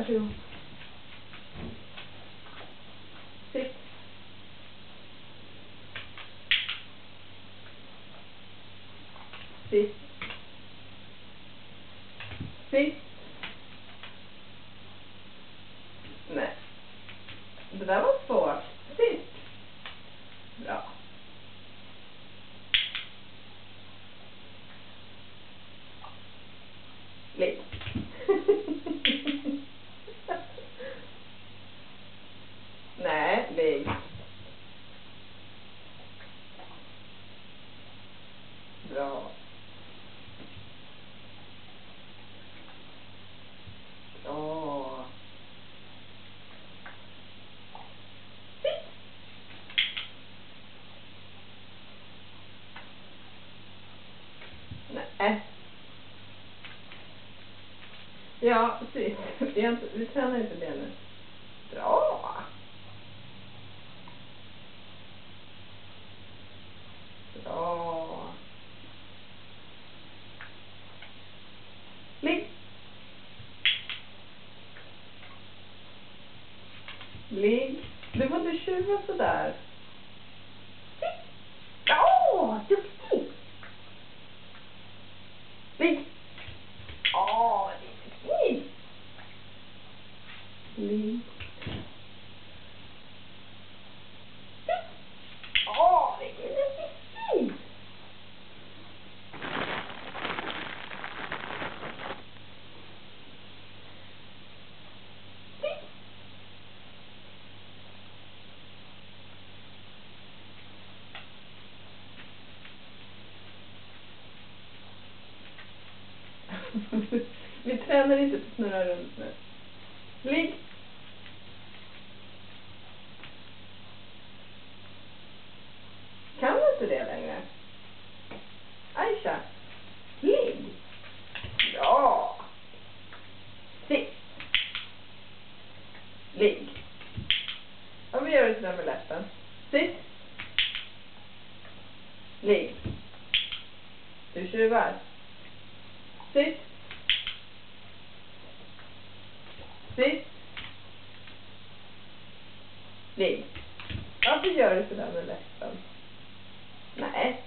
Varsågod. Sitt. Sitt. Sitt. Nej. Det där var svårt. Sitt. Bra. Ligg. Nej, ligg. Bra. Bra. Sitt. Nej. Ja, sitt. Vi tränar inte det nu. Bra. Bra. Ligg. Ligg. Du får inte tjuva sådär. Sitt. Bra, duktig. Ligg. Åh, duktig. Ligg. Sitt. Åh, vilken duktig. Vi tränar inte på snurra runt nu. Ligg. Kan du inte det längre? Aisha. Ligg. Ja. Sitt. Ligg. Ja, vi gör det sådär med läppen. Sitt. Ligg. Du tjuvar. Sitt. Sitt. Ligg. Varför gör du sådär med läppen? Nej.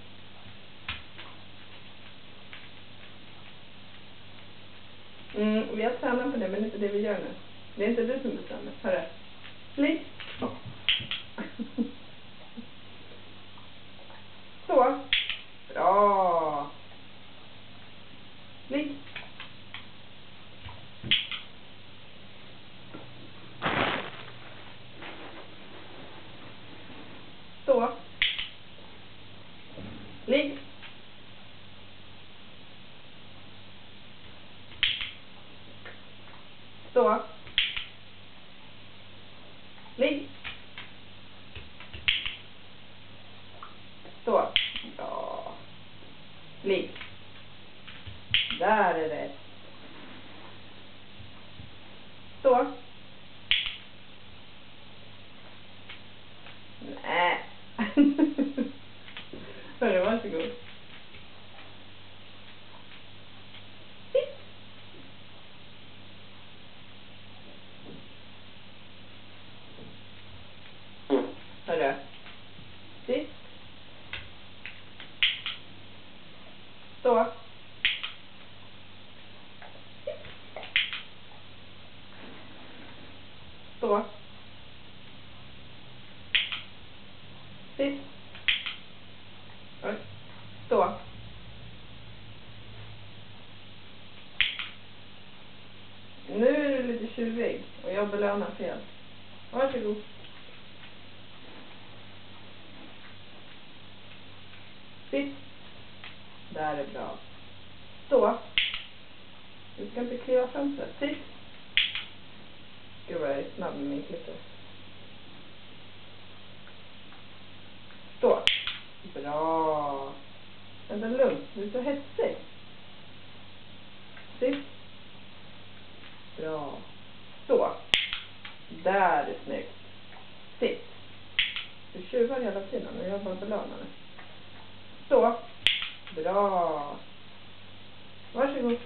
Vi har tränat på det, men inte det vi gör nu. Det är inte du som bestämmer. Hörru. Ligg. Så. Bra. Ligg. Så. Ligg. Så. Ligg. Så. Bra. Ligg. Där är det. Så. Nej. Hörru, varsågod. Sitt. Hörru. Sitt. Så. Så. Sitt. Oj. Så. Nu är du lite tjuvig och jag belönar fel. Varsågod. Sitt. Där är bra. Så. Du ska inte kliva fönstret. Sitt. Gud vad jag är snabb med min klippare. Så. Bra. Vänta lugnt. Du är så hetsig. Sitt. Bra. Så. Där är snyggt. Sitt. Du tjuvar hela tiden och jag bara belönar. Så. Bra. Varsågod.